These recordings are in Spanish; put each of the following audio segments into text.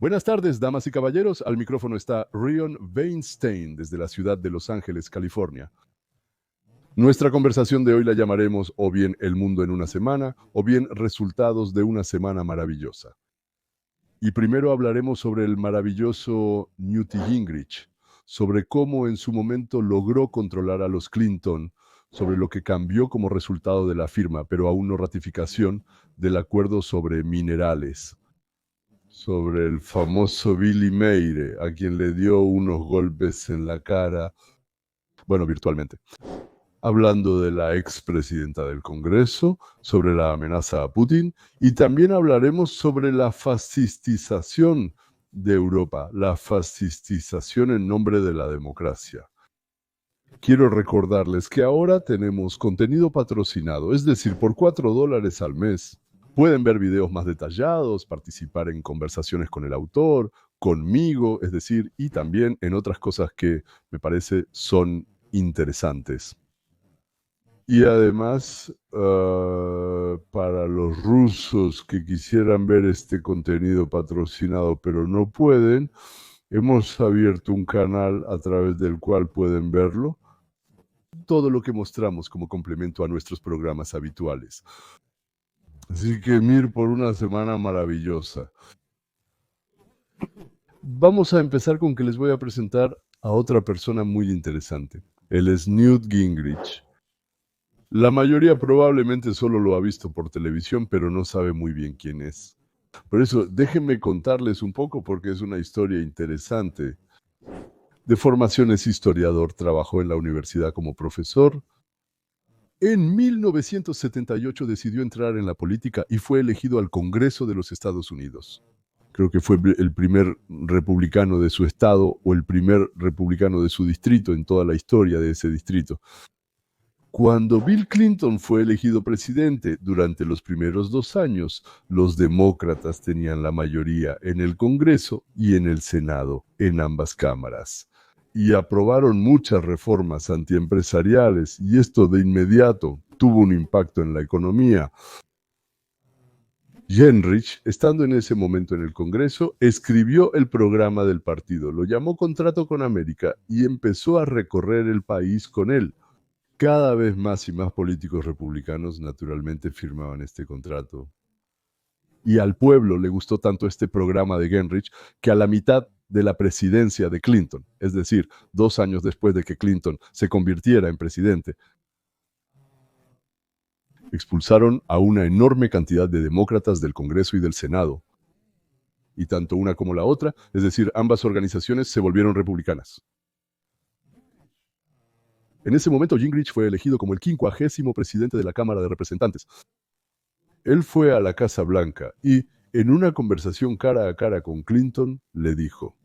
Buenas tardes, damas y caballeros. Al micrófono está Rion Weinstein desde la ciudad de Los Ángeles, California. Nuestra conversación de hoy la llamaremos o bien El mundo en una semana o bien Resultados de una semana maravillosa. Y primero hablaremos sobre el maravilloso Newt Gingrich, sobre cómo en su momento logró controlar a los Clinton, sobre lo que cambió como resultado de la firma, pero aún no ratificación, del acuerdo sobre minerales, sobre el famoso Billy Meire, a quien le dio unos golpes en la cara, bueno, virtualmente. Hablando de la expresidenta del Congreso, sobre la amenaza a Putin, y también hablaremos sobre la fascistización de Europa, la fascistización en nombre de la democracia. Quiero recordarles que ahora tenemos contenido patrocinado, es decir, por $4 al mes. Pueden ver videos más detallados, participar en conversaciones con el autor, conmigo, es decir, y también en otras cosas que me parece son interesantes. Y además, para los rusos que quisieran ver este contenido patrocinado pero no pueden, hemos abierto un canal a través del cual pueden verlo. Todo lo que mostramos como complemento a nuestros programas habituales. Así que Mir, por una semana maravillosa. Vamos a empezar con que les voy a presentar a otra persona muy interesante. Él es Newt Gingrich. La mayoría probablemente solo lo ha visto por televisión, pero no sabe muy bien quién es. Por eso, déjenme contarles un poco porque es una historia interesante. De formación es historiador, trabajó en la universidad como profesor. En 1978 decidió entrar en la política y fue elegido al Congreso de los Estados Unidos. Creo que fue el primer republicano de su estado o el primer republicano de su distrito en toda la historia de ese distrito. Cuando Bill Clinton fue elegido presidente, durante los primeros 2 años, los demócratas tenían la mayoría en el Congreso y en el Senado, en ambas cámaras. Y aprobaron muchas reformas antiempresariales, y esto de inmediato tuvo un impacto en la economía. Gingrich, estando en ese momento en el Congreso, escribió el programa del partido, lo llamó Contrato con América y empezó a recorrer el país con él. Cada vez más y más políticos republicanos naturalmente firmaban este contrato. Y al pueblo le gustó tanto este programa de Gingrich que a la mitad de la presidencia de Clinton, es decir, 2 años después de que Clinton se convirtiera en presidente, expulsaron a una enorme cantidad de demócratas del Congreso y del Senado. Y tanto una como la otra, es decir, ambas organizaciones se volvieron republicanas. En ese momento Gingrich fue elegido como el 50º presidente de la Cámara de Representantes. Él fue a la Casa Blanca y, en una conversación cara a cara con Clinton, le dijo: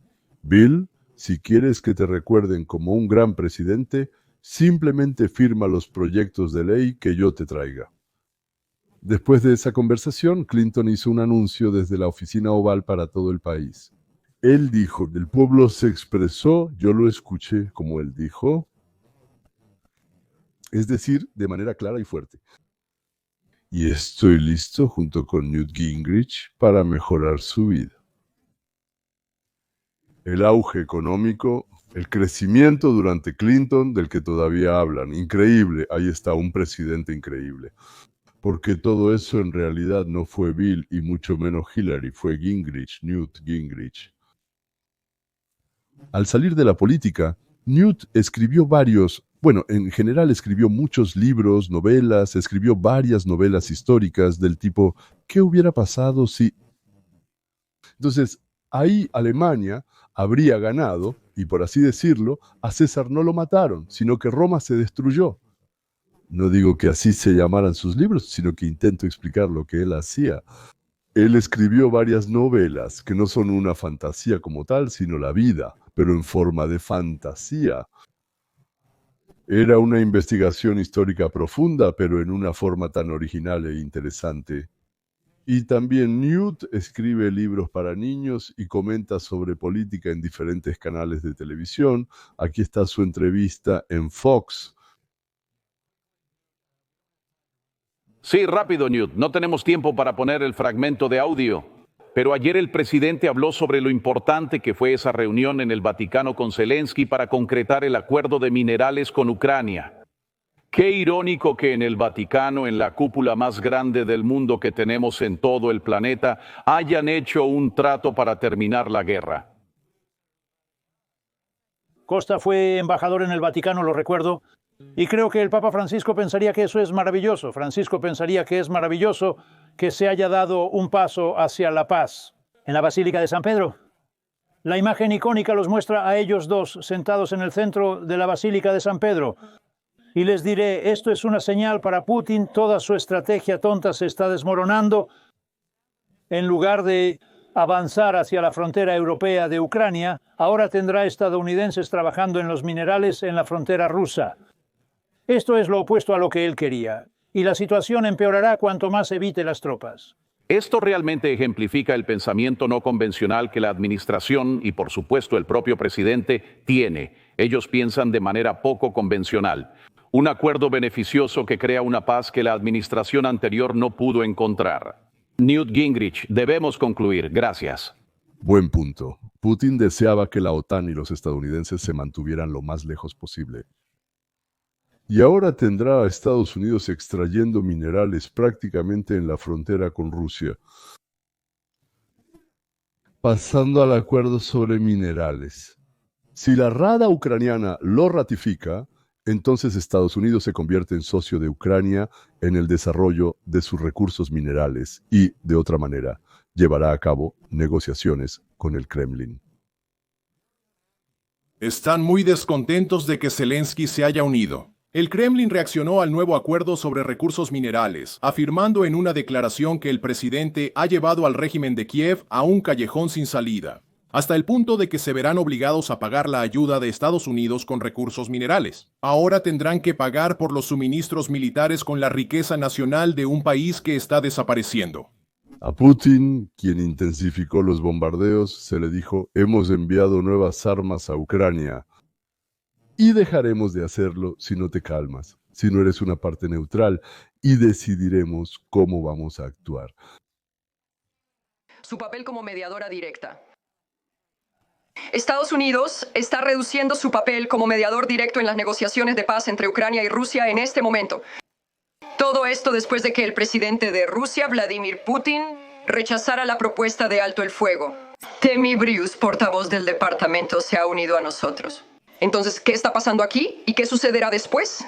Bill, si quieres que te recuerden como un gran presidente, simplemente firma los proyectos de ley que yo te traiga. Después de esa conversación, Clinton hizo un anuncio desde la oficina oval para todo el país. Él dijo, el pueblo se expresó, yo lo escuché como él dijo, es decir, de manera clara y fuerte. Y estoy listo, junto con Newt Gingrich, para mejorar su vida. El auge económico, el crecimiento durante Clinton, del que todavía hablan, increíble, ahí está un presidente increíble. Porque todo eso en realidad no fue Bill y mucho menos Hillary, fue Gingrich, Newt Gingrich. Al salir de la política, Newt escribió en general escribió muchos libros, novelas, escribió varias novelas históricas del tipo, ¿qué hubiera pasado si...? Entonces, ahí Alemania habría ganado, y por así decirlo, a César no lo mataron, sino que Roma se destruyó. No digo que así se llamaran sus libros, sino que intento explicar lo que él hacía. Él escribió varias novelas que no son una fantasía como tal, sino la vida, pero en forma de fantasía. Era una investigación histórica profunda, pero en una forma tan original e interesante. Y también Newt escribe libros para niños y comenta sobre política en diferentes canales de televisión. Aquí está su entrevista en Fox. Sí, rápido, Newt. No tenemos tiempo para poner el fragmento de audio. pero ayer el presidente habló sobre lo importante que fue esa reunión en el Vaticano con Zelensky para concretar el acuerdo de minerales con Ucrania. Qué irónico que en el Vaticano, en la cúpula más grande del mundo que tenemos en todo el planeta, hayan hecho un trato para terminar la guerra. Costa fue embajador en el Vaticano, lo recuerdo, y creo que el Papa Francisco pensaría que eso es maravilloso. Francisco pensaría que es maravilloso que se haya dado un paso hacia la paz. En la Basílica de San Pedro, la imagen icónica los muestra a ellos dos sentados en el centro de la Basílica de San Pedro. Y les diré, esto es una señal para Putin, toda su estrategia tonta se está desmoronando. En lugar de avanzar hacia la frontera europea de Ucrania, ahora tendrá estadounidenses trabajando en los minerales en la frontera rusa. Esto es lo opuesto a lo que él quería, y la situación empeorará cuanto más evite las tropas. Esto realmente ejemplifica el pensamiento no convencional que la administración y por supuesto el propio presidente tiene. Ellos piensan de manera poco convencional. Un acuerdo beneficioso que crea una paz que la administración anterior no pudo encontrar. Newt Gingrich, debemos concluir. Gracias. Buen punto. Putin deseaba que la OTAN y los estadounidenses se mantuvieran lo más lejos posible. Y ahora tendrá a Estados Unidos extrayendo minerales prácticamente en la frontera con Rusia. Pasando al acuerdo sobre minerales. Si la Rada ucraniana lo ratifica, entonces Estados Unidos se convierte en socio de Ucrania en el desarrollo de sus recursos minerales y, de otra manera, llevará a cabo negociaciones con el Kremlin. Están muy descontentos de que Zelensky se haya unido. El Kremlin reaccionó al nuevo acuerdo sobre recursos minerales, afirmando en una declaración que el presidente ha llevado al régimen de Kiev a un callejón sin salida, hasta el punto de que se verán obligados a pagar la ayuda de Estados Unidos con recursos minerales. Ahora tendrán que pagar por los suministros militares con la riqueza nacional de un país que está desapareciendo. A Putin, quien intensificó los bombardeos, se le dijo: hemos enviado nuevas armas a Ucrania. Y dejaremos de hacerlo si no te calmas, si no eres una parte neutral, y decidiremos cómo vamos a actuar. Su papel como mediadora directa. Estados Unidos está reduciendo su papel como mediador directo en las negociaciones de paz entre Ucrania y Rusia en este momento. Todo esto después de que el presidente de Rusia, Vladimir Putin, rechazara la propuesta de alto el fuego. Temi Brius, portavoz del departamento, se ha unido a nosotros. Entonces, ¿qué está pasando aquí? ¿Y qué sucederá después?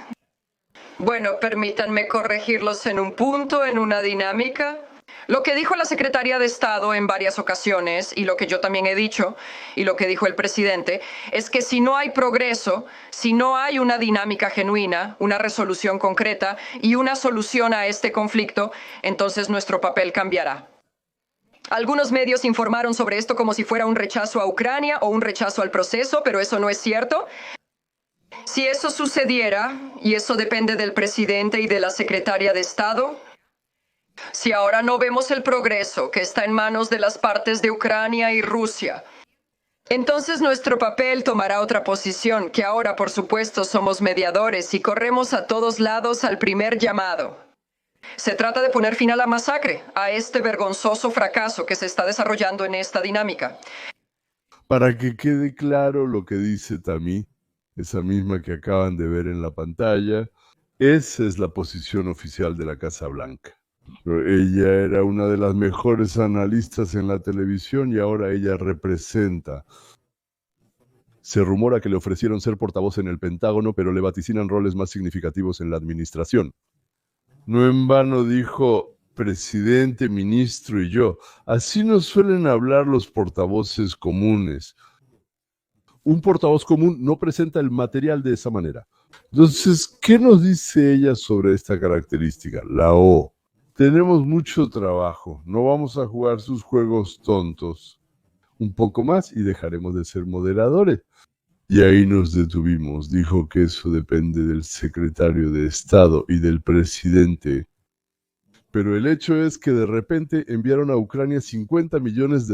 Bueno, permítanme corregirlos en un punto, en una dinámica. Lo que dijo la secretaria de Estado en varias ocasiones, y lo que yo también he dicho, y lo que dijo el presidente, es que si no hay progreso, si no hay una dinámica genuina, una resolución concreta y una solución a este conflicto, entonces nuestro papel cambiará. Algunos medios informaron sobre esto como si fuera un rechazo a Ucrania o un rechazo al proceso, pero eso no es cierto. Si eso sucediera, y eso depende del presidente y de la secretaria de Estado, si ahora no vemos el progreso que está en manos de las partes de Ucrania y Rusia, entonces nuestro papel tomará otra posición, que ahora por supuesto somos mediadores y corremos a todos lados al primer llamado. Se trata de poner fin a la masacre, a este vergonzoso fracaso que se está desarrollando en esta dinámica. Para que quede claro lo que dice Tammy, esa misma que acaban de ver en la pantalla, esa es la posición oficial de la Casa Blanca. Ella era una de las mejores analistas en la televisión y ahora ella representa. Se rumora que le ofrecieron ser portavoz en el Pentágono, pero le vaticinan roles más significativos en la administración. No en vano dijo presidente, ministro y yo. Así nos suelen hablar los portavoces comunes. Un portavoz común no presenta el material de esa manera. Entonces, ¿qué nos dice ella sobre esta característica? La O. Tenemos mucho trabajo. No vamos a jugar sus juegos tontos. Un poco más y dejaremos de ser moderadores. Y ahí nos detuvimos. Dijo que eso depende del secretario de Estado y del presidente. Pero el hecho es que de repente enviaron a Ucrania $50 millones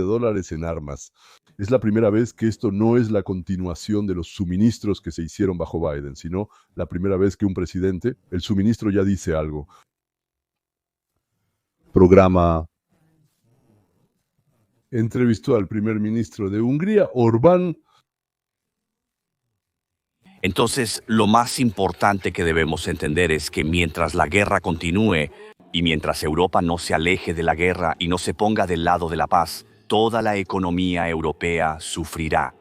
en armas. Es la primera vez que esto no es la continuación de los suministros que se hicieron bajo Biden, sino la primera vez que un presidente, el suministro ya dice algo. Programa entrevistó al primer ministro de Hungría, Orbán. Entonces, lo más importante que debemos entender es que mientras la guerra continúe y mientras Europa no se aleje de la guerra y no se ponga del lado de la paz, toda la economía europea sufrirá.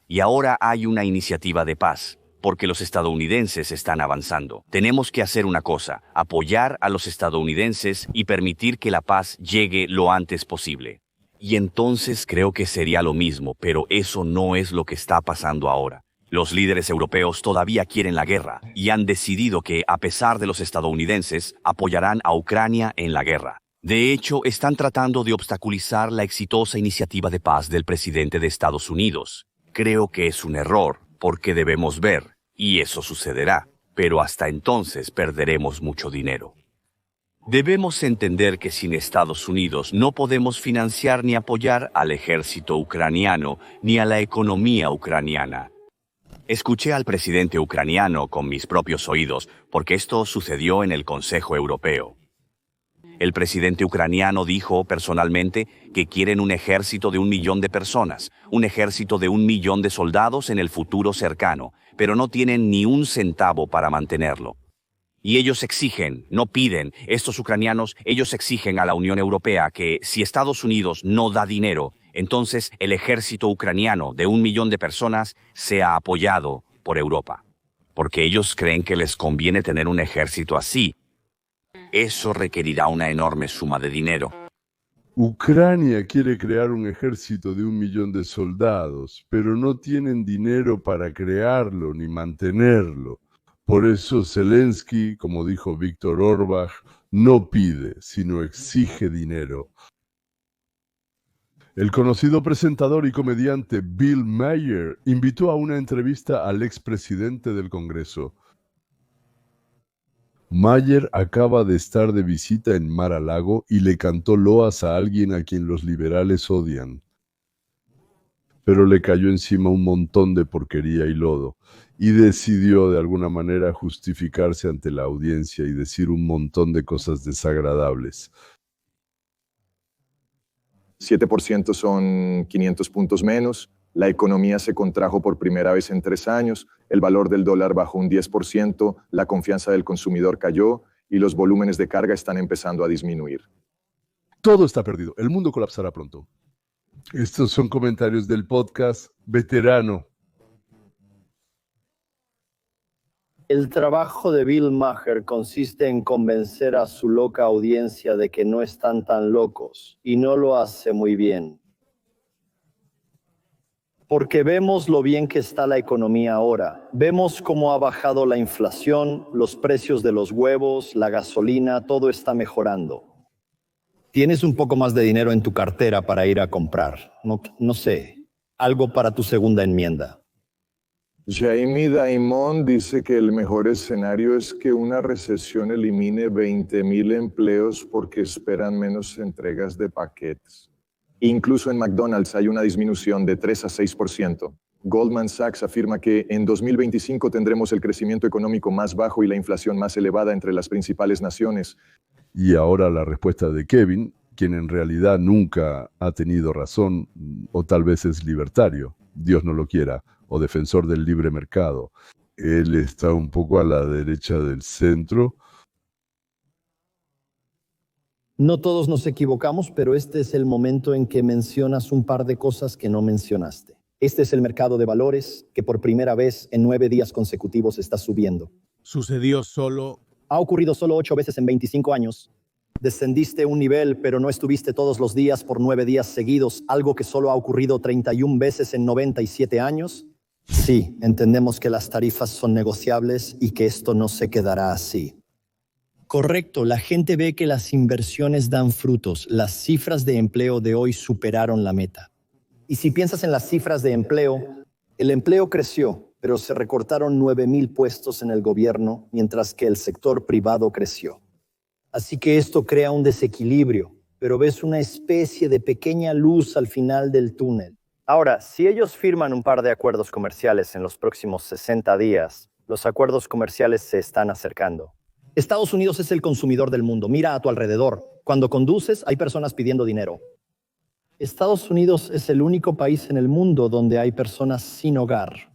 Y ahora hay una iniciativa de paz, porque los estadounidenses están avanzando. Tenemos que hacer una cosa, apoyar a los estadounidenses y permitir que la paz llegue lo antes posible. Y entonces creo que sería lo mismo, pero eso no es lo que está pasando ahora. Los líderes europeos todavía quieren la guerra y han decidido que, a pesar de los estadounidenses, apoyarán a Ucrania en la guerra. De hecho, están tratando de obstaculizar la exitosa iniciativa de paz del presidente de Estados Unidos. Creo que es un error, porque debemos ver, y eso sucederá, pero hasta entonces perderemos mucho dinero. Debemos entender que sin Estados Unidos no podemos financiar ni apoyar al ejército ucraniano ni a la economía ucraniana. Escuché al presidente ucraniano con mis propios oídos, porque esto sucedió en el Consejo Europeo. El presidente ucraniano dijo personalmente que quieren un ejército de 1 millón de personas, un ejército de 1 millón de soldados en el futuro cercano, pero no tienen ni un centavo para mantenerlo. Y ellos exigen, no piden, estos ucranianos, ellos exigen a la Unión Europea que si Estados Unidos no da dinero, entonces el ejército ucraniano de 1 millón de personas sea apoyado por Europa. Porque ellos creen que les conviene tener un ejército así. Eso requerirá una enorme suma de dinero. Ucrania quiere crear un ejército de 1 millón de soldados, pero no tienen dinero para crearlo ni mantenerlo. Por eso Zelensky, como dijo Víktor Orbán, no pide, sino exige dinero. El conocido presentador y comediante Bill Maher invitó a una entrevista al expresidente del Congreso. Maher acaba de estar de visita en Mar-a-Lago y le cantó loas a alguien a quien los liberales odian. Pero le cayó encima un montón de porquería y lodo, y decidió de alguna manera justificarse ante la audiencia y decir un montón de cosas desagradables. 7% son 500 puntos menos, la economía se contrajo por primera vez en 3 años, el valor del dólar bajó un 10%, la confianza del consumidor cayó y los volúmenes de carga están empezando a disminuir. Todo está perdido, el mundo colapsará pronto. Estos son comentarios del podcast Veterano. El trabajo de Bill Maher consiste en convencer a su loca audiencia de que no están tan locos, y no lo hace muy bien. Porque vemos lo bien que está la economía ahora. Vemos cómo ha bajado la inflación, los precios de los huevos, la gasolina, todo está mejorando. Tienes un poco más de dinero en tu cartera para ir a comprar. No sé, algo para tu segunda enmienda. Jamie Dimon dice que el mejor escenario es que una recesión elimine 20,000 empleos porque esperan menos entregas de paquetes. Incluso en McDonald's hay una disminución de 3 a 6%. Goldman Sachs afirma que en 2025 tendremos el crecimiento económico más bajo y la inflación más elevada entre las principales naciones. Y ahora la respuesta de Kevin, quien en realidad nunca ha tenido razón, o tal vez es libertario, Dios no lo quiera, o defensor del libre mercado. Él está un poco a la derecha del centro. No todos nos equivocamos, pero este es el momento en que mencionas un par de cosas que no mencionaste. Este es el mercado de valores que por primera vez en 9 días consecutivos está subiendo. Ha ocurrido solo 8 veces en 25 años. Descendiste un nivel, pero no estuviste todos los días por 9 días seguidos, algo que solo ha ocurrido 31 veces en 97 años. Sí, entendemos que las tarifas son negociables y que esto no se quedará así. Correcto, la gente ve que las inversiones dan frutos. Las cifras de empleo de hoy superaron la meta. Y si piensas en las cifras de empleo, el empleo creció, pero se recortaron 9,000 puestos en el gobierno, mientras que el sector privado creció. Así que esto crea un desequilibrio, pero ves una especie de pequeña luz al final del túnel. Ahora, si ellos firman un par de acuerdos comerciales en los próximos 60 días, los acuerdos comerciales se están acercando. Estados Unidos es el consumidor del mundo. Mira a tu alrededor. Cuando conduces, hay personas pidiendo dinero. Estados Unidos es el único país en el mundo donde hay personas sin hogar.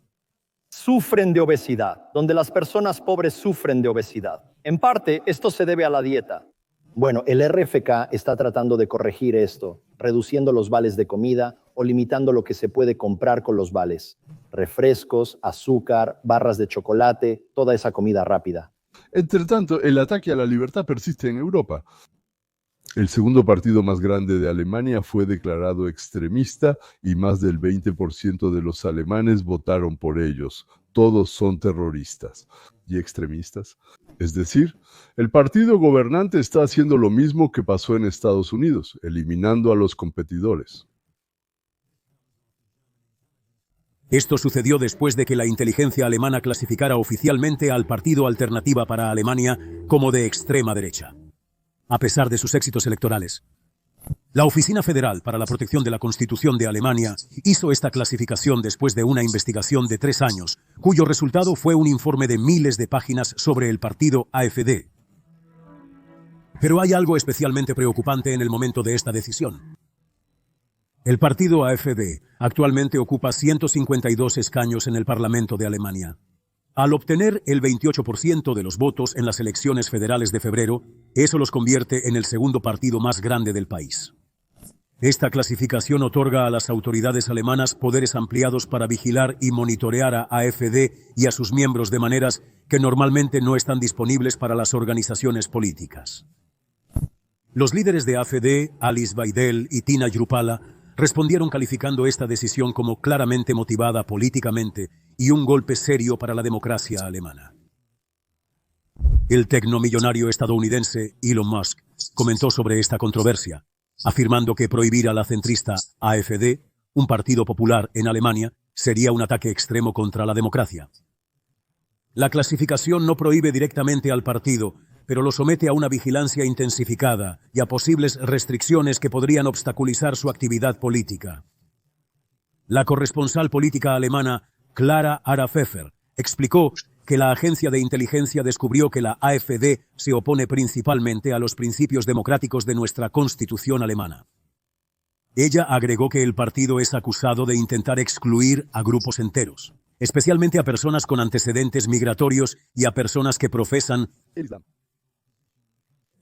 Sufren de obesidad, donde las personas pobres sufren de obesidad. En parte, esto se debe a la dieta. Bueno, el RFK está tratando de corregir esto, reduciendo los vales de comida o limitando lo que se puede comprar con los vales. Refrescos, azúcar, barras de chocolate, toda esa comida rápida. Entre tanto, el ataque a la libertad persiste en Europa. El segundo partido más grande de Alemania fue declarado extremista y más del 20% de los alemanes votaron por ellos. Todos son terroristas y extremistas. Es decir, el partido gobernante está haciendo lo mismo que pasó en Estados Unidos, eliminando a los competidores. Esto sucedió después de que la inteligencia alemana clasificara oficialmente al Partido Alternativa para Alemania como de extrema derecha. A pesar de sus éxitos electorales, la Oficina Federal para la Protección de la Constitución de Alemania hizo esta clasificación después de una investigación de 3 años, cuyo resultado fue un informe de miles de páginas sobre el partido AfD. Pero hay algo especialmente preocupante en el momento de esta decisión. El partido AfD actualmente ocupa 152 escaños en el Parlamento de Alemania. Al obtener el 28% de los votos en las elecciones federales de febrero, eso los convierte en el segundo partido más grande del país. Esta clasificación otorga a las autoridades alemanas poderes ampliados para vigilar y monitorear a AfD y a sus miembros de maneras que normalmente no están disponibles para las organizaciones políticas. Los líderes de AfD, Alice Weidel y Tina Jurpala, respondieron calificando esta decisión como claramente motivada políticamente y un golpe serio para la democracia alemana. El tecnomillonario estadounidense Elon Musk comentó sobre esta controversia, afirmando que prohibir a la centrista AfD, un partido popular en Alemania, sería un ataque extremo contra la democracia. La clasificación no prohíbe directamente al partido, pero lo somete a una vigilancia intensificada y a posibles restricciones que podrían obstaculizar su actividad política. La corresponsal política alemana Clara Ara-Pfeffer explicó que la agencia de inteligencia descubrió que la AfD se opone principalmente a los principios democráticos de nuestra Constitución alemana. Ella agregó que el partido es acusado de intentar excluir a grupos enteros, especialmente a personas con antecedentes migratorios y a personas que profesan el Islam.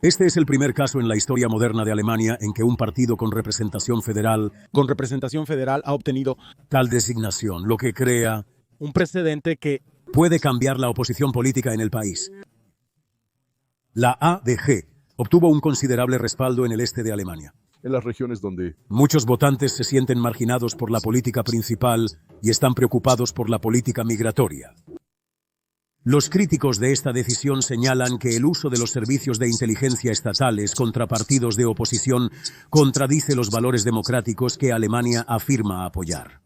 Este es el primer caso en la historia moderna de Alemania en que un partido con representación federal ha obtenido tal designación, lo que crea un precedente que puede cambiar la oposición política en el país. La ADG obtuvo un considerable respaldo en el este de Alemania. En las regiones donde muchos votantes se sienten marginados por la política principal y están preocupados por la política migratoria. Los críticos de esta decisión señalan que el uso de los servicios de inteligencia estatales contra partidos de oposición contradice los valores democráticos que Alemania afirma apoyar.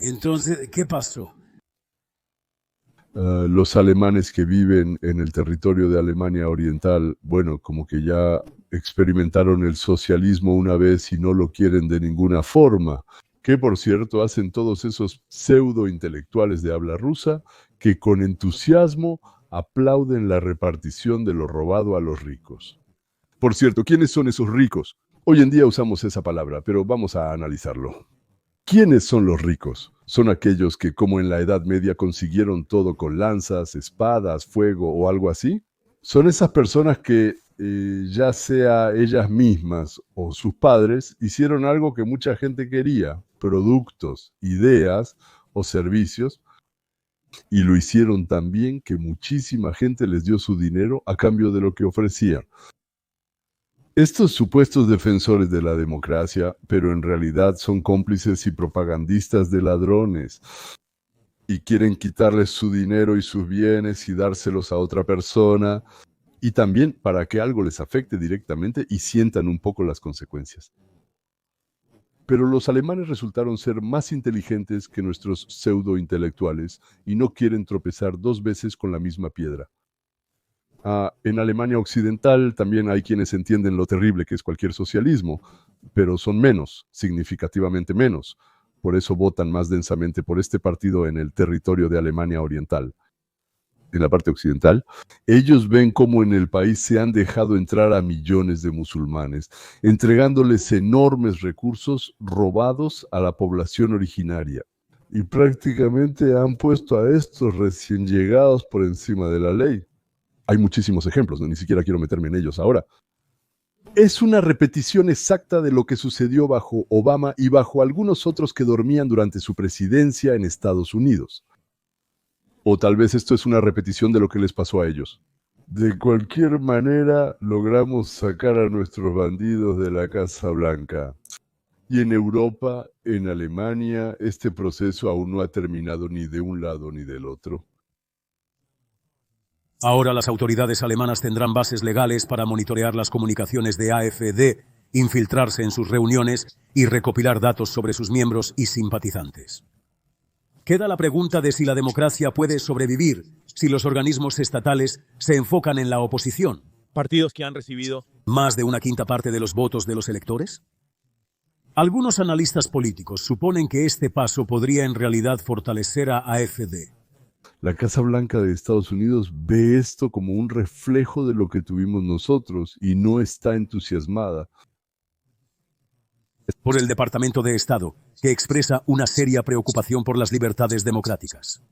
Entonces, ¿qué pasó? Los alemanes que viven en el territorio de Alemania Oriental, bueno, como que ya experimentaron el socialismo una vez y no lo quieren de ninguna forma. Que por cierto hacen todos esos pseudo-intelectuales de habla rusa que con entusiasmo aplauden la repartición de lo robado a los ricos. Por cierto, ¿quiénes son esos ricos? Hoy en día usamos esa palabra, pero vamos a analizarlo. ¿Quiénes son los ricos? Son aquellos que, como en la Edad Media, consiguieron todo con lanzas, espadas, fuego o algo así. Son esas personas que, ya sea ellas mismas o sus padres, hicieron algo que mucha gente quería, productos, ideas o servicios, y lo hicieron tan bien que muchísima gente les dio su dinero a cambio de lo que ofrecían. Estos supuestos defensores de la democracia, pero en realidad son cómplices y propagandistas de ladrones, y quieren quitarles su dinero y sus bienes y dárselos a otra persona, y también para que algo les afecte directamente y sientan un poco las consecuencias. Pero los alemanes resultaron ser más inteligentes que nuestros pseudo-intelectuales y no quieren tropezar 2 veces con la misma piedra. En Alemania Occidental también hay quienes entienden lo terrible que es cualquier socialismo, pero son menos, significativamente menos. Por eso votan más densamente por este partido en el territorio de Alemania Oriental. en la parte occidental, ellos ven cómo en el país se han dejado entrar a millones de musulmanes, entregándoles enormes recursos robados a la población originaria. Y prácticamente han puesto a estos recién llegados por encima de la ley. Hay muchísimos ejemplos, ni siquiera quiero meterme en ellos ahora. Es una repetición exacta de lo que sucedió bajo Obama y bajo algunos otros que dormían durante su presidencia en Estados Unidos. O tal vez esto es una repetición de lo que les pasó a ellos. De cualquier manera, logramos sacar a nuestros bandidos de la Casa Blanca. Y en Europa, en Alemania, este proceso aún no ha terminado ni de un lado ni del otro. Ahora las autoridades alemanas tendrán bases legales para monitorear las comunicaciones de AfD, infiltrarse en sus reuniones y recopilar datos sobre sus miembros y simpatizantes. Queda la pregunta de si la democracia puede sobrevivir si los organismos estatales se enfocan en la oposición. Partidos que han recibido ¿Más de una quinta parte de los votos de los electores? Algunos analistas políticos suponen que este paso podría en realidad fortalecer a AfD. La Casa Blanca de Estados Unidos ve esto como un reflejo de lo que tuvimos nosotros y no está entusiasmada. Por el Departamento de Estado, que expresa una seria preocupación por las libertades democráticas.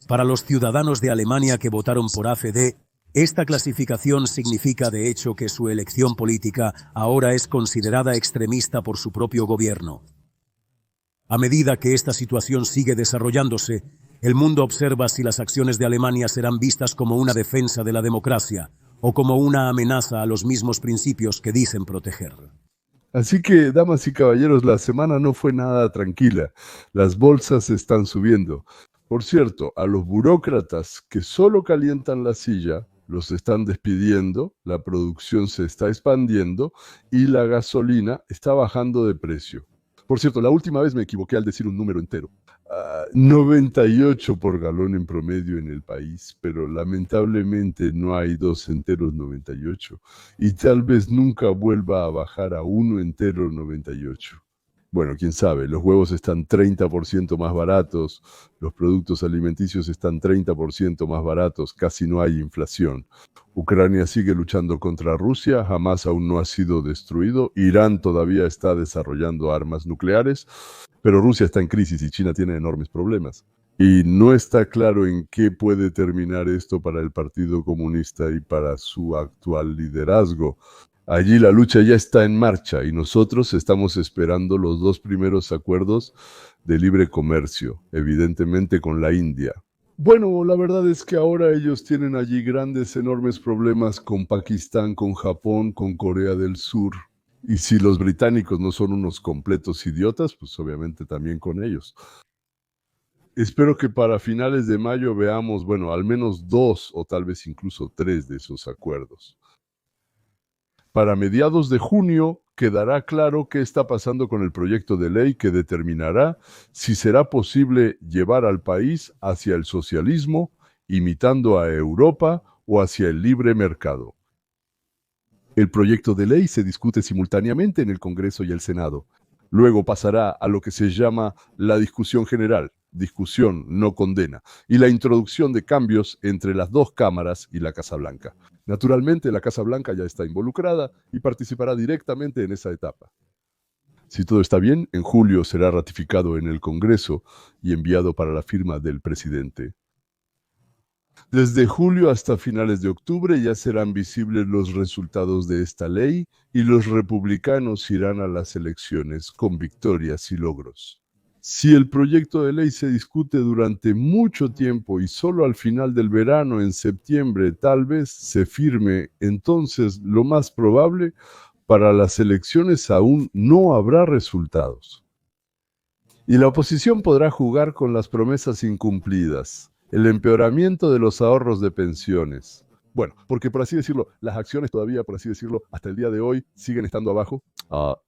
Para los ciudadanos de Alemania que votaron por AfD, esta clasificación significa de hecho que su elección política ahora es considerada extremista por su propio gobierno. A medida que esta situación sigue desarrollándose, el mundo observa si las acciones de Alemania serán vistas como una defensa de la democracia o como una amenaza a los mismos principios que dicen proteger. Así que, damas y caballeros, la semana no fue nada tranquila. Las bolsas están subiendo. Por cierto, a los burócratas que solo calientan la silla, los están despidiendo, la producción se está expandiendo y la gasolina está bajando de precio. Por cierto, la última vez me equivoqué al decir un número entero. 98 por galón en promedio en el país, pero lamentablemente no hay 2 enteros 98 y tal vez nunca vuelva a bajar a 1 entero 98. Bueno, quién sabe, los huevos están 30% más baratos, los productos alimenticios están 30% más baratos, casi no hay inflación. Ucrania sigue luchando contra Rusia, Hamas aún no ha sido destruido, Irán todavía está desarrollando armas nucleares, pero Rusia está en crisis y China tiene enormes problemas. Y no está claro en qué puede terminar esto para el Partido Comunista y para su actual liderazgo. Allí la lucha ya está en marcha y nosotros estamos esperando los 2 primeros acuerdos de libre comercio, evidentemente con la India. Bueno, la verdad es que ahora ellos tienen allí grandes, enormes problemas con Pakistán, con Japón, con Corea del Sur. Y si los británicos no son unos completos idiotas, pues obviamente también con ellos. Espero que para finales de mayo veamos, bueno, al menos 2 o tal vez incluso 3 de esos acuerdos. Para mediados de junio quedará claro qué está pasando con el proyecto de ley que determinará si será posible llevar al país hacia el socialismo, imitando a Europa, o hacia el libre mercado. El proyecto de ley se discute simultáneamente en el Congreso y el Senado. Luego pasará a lo que se llama la discusión general, discusión no condena, y la introducción de cambios entre las 2 cámaras y la Casa Blanca. Naturalmente, la Casa Blanca ya está involucrada y participará directamente en esa etapa. Si todo está bien, en julio será ratificado en el Congreso y enviado para la firma del presidente. Desde julio hasta finales de octubre ya serán visibles los resultados de esta ley y los republicanos irán a las elecciones con victorias y logros. Si el proyecto de ley se discute durante mucho tiempo y solo al final del verano, en septiembre, tal vez se firme, entonces lo más probable, para las elecciones aún no habrá resultados. Y la oposición podrá jugar con las promesas incumplidas, el empeoramiento de los ahorros de pensiones. Bueno, porque por así decirlo, las acciones todavía, por así decirlo, hasta el día de hoy siguen estando abajo.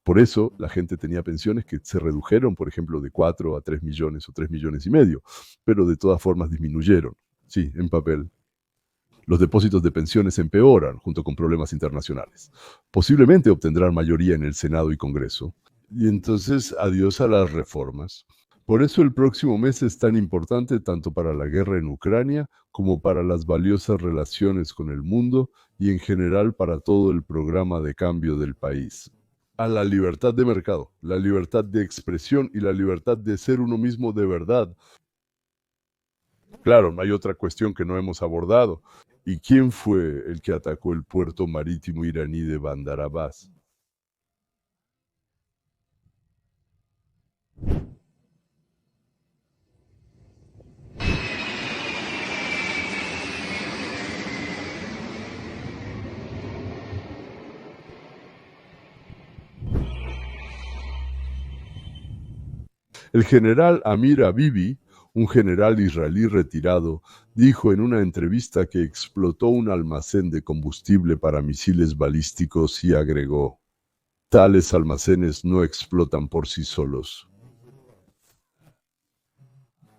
Por eso la gente tenía pensiones que se redujeron, por ejemplo, de 4 a 3 millones o 3 millones y medio, pero de todas formas disminuyeron, sí, en papel. Los depósitos de pensiones empeoran junto con problemas internacionales. Posiblemente obtendrán mayoría en el Senado y Congreso. Y entonces, adiós a las reformas. Por eso el próximo mes es tan importante tanto para la guerra en Ucrania como para las valiosas relaciones con el mundo y en general para todo el programa de cambio del país. A la libertad de mercado, la libertad de expresión y la libertad de ser uno mismo de verdad. Claro, no hay otra cuestión que no hemos abordado. ¿Y quién fue el que atacó el puerto marítimo iraní de Bandar Abbas? El general Amir Abibi, un general israelí retirado, dijo en una entrevista que explotó un almacén de combustible para misiles balísticos y agregó: tales almacenes no explotan por sí solos.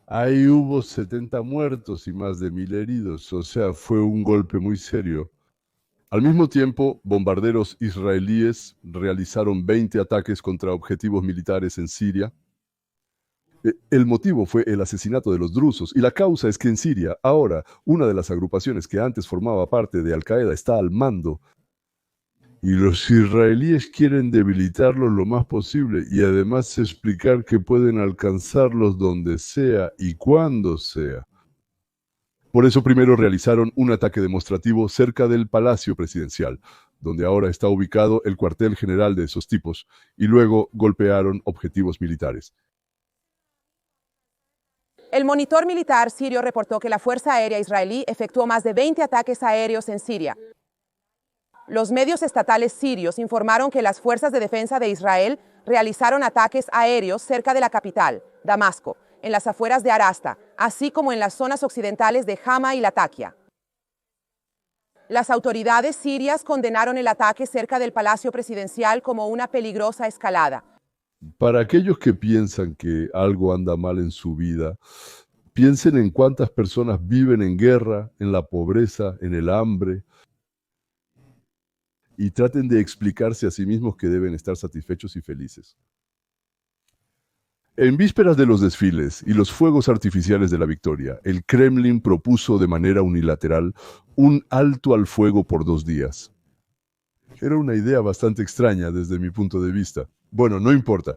Ahí hubo 70 muertos y más de 1000 heridos, o sea, fue un golpe muy serio. Al mismo tiempo, bombarderos israelíes realizaron 20 ataques contra objetivos militares en Siria. El motivo fue el asesinato de los drusos, y la causa es que en Siria, ahora, una de las agrupaciones que antes formaba parte de Al-Qaeda está al mando. Y los israelíes quieren debilitarlos lo más posible y además explicar que pueden alcanzarlos donde sea y cuando sea. Por eso primero realizaron un ataque demostrativo cerca del Palacio Presidencial, donde ahora está ubicado el cuartel general de esos tipos, y luego golpearon objetivos militares. El monitor militar sirio reportó que la Fuerza Aérea israelí efectuó más de 20 ataques aéreos en Siria. Los medios estatales sirios informaron que las fuerzas de defensa de Israel realizaron ataques aéreos cerca de la capital, Damasco, en las afueras de Arasta, así como en las zonas occidentales de Hama y Latakia. Las autoridades sirias condenaron el ataque cerca del Palacio Presidencial como una peligrosa escalada. Para aquellos que piensan que algo anda mal en su vida, piensen en cuántas personas viven en guerra, en la pobreza, en el hambre, y traten de explicarse a sí mismos que deben estar satisfechos y felices. En vísperas de los desfiles y los fuegos artificiales de la victoria, el Kremlin propuso de manera unilateral un alto al fuego por 2 días. Era una idea bastante extraña desde mi punto de vista. Bueno, no importa.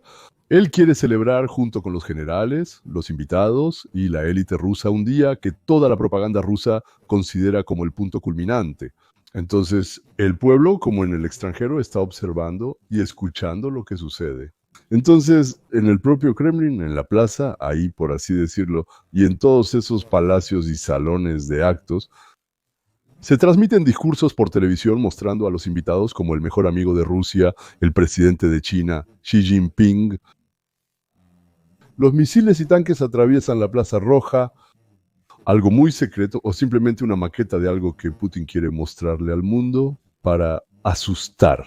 Él quiere celebrar junto con los generales, los invitados y la élite rusa un día que toda la propaganda rusa considera como el punto culminante. Entonces, el pueblo, como en el extranjero, está observando y escuchando lo que sucede. Entonces, en el propio Kremlin, en la plaza, ahí por así decirlo, y en todos esos palacios y salones de actos, se transmiten discursos por televisión mostrando a los invitados como el mejor amigo de Rusia, el presidente de China, Xi Jinping. Los misiles y tanques atraviesan la Plaza Roja, algo muy secreto o simplemente una maqueta de algo que Putin quiere mostrarle al mundo para asustar.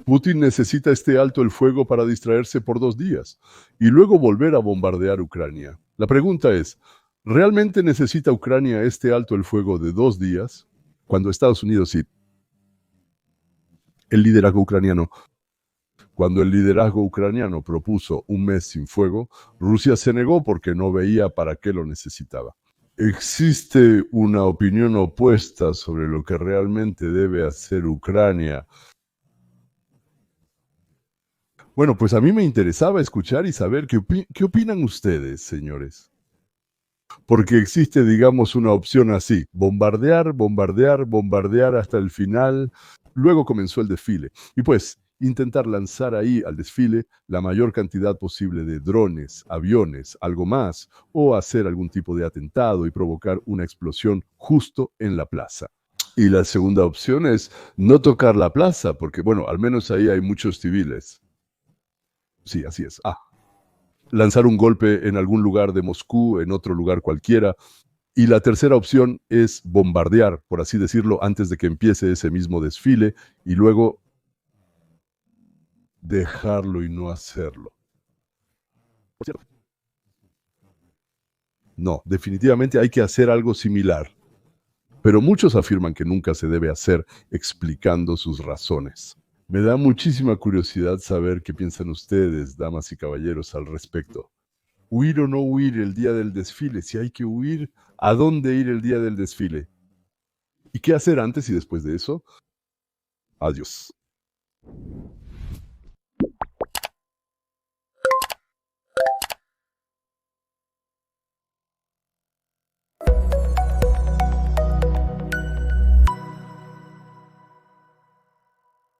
Putin necesita este alto el fuego para distraerse por 2 días y luego volver a bombardear Ucrania. La pregunta es, ¿realmente necesita Ucrania este alto el fuego de 2 días? Cuando Estados Unidos y el liderazgo ucraniano, cuando el liderazgo ucraniano propuso un mes sin fuego, Rusia se negó porque no veía para qué lo necesitaba. Existe una opinión opuesta sobre lo que realmente debe hacer Ucrania. Bueno, pues a mí me interesaba escuchar y saber qué opinan ustedes, señores. Porque existe, digamos, una opción así: bombardear, bombardear, bombardear hasta el final. Luego comenzó el desfile. Y pues, intentar lanzar ahí al desfile la mayor cantidad posible de drones, aviones, algo más, o hacer algún tipo de atentado y provocar una explosión justo en la plaza. Y la segunda opción es no tocar la plaza, porque, bueno, al menos ahí hay muchos civiles. Sí, así es. Lanzar un golpe en algún lugar de Moscú, en otro lugar cualquiera. Y la tercera opción es bombardear, por así decirlo, antes de que empiece ese mismo desfile y luego dejarlo y no hacerlo. Por cierto. No, definitivamente hay que hacer algo similar. Pero muchos afirman que nunca se debe hacer explicando sus razones. Me da muchísima curiosidad saber qué piensan ustedes, damas y caballeros, al respecto. ¿Huir o no huir el día del desfile? Si hay que huir, ¿a dónde ir el día del desfile? ¿Y qué hacer antes y después de eso? Adiós.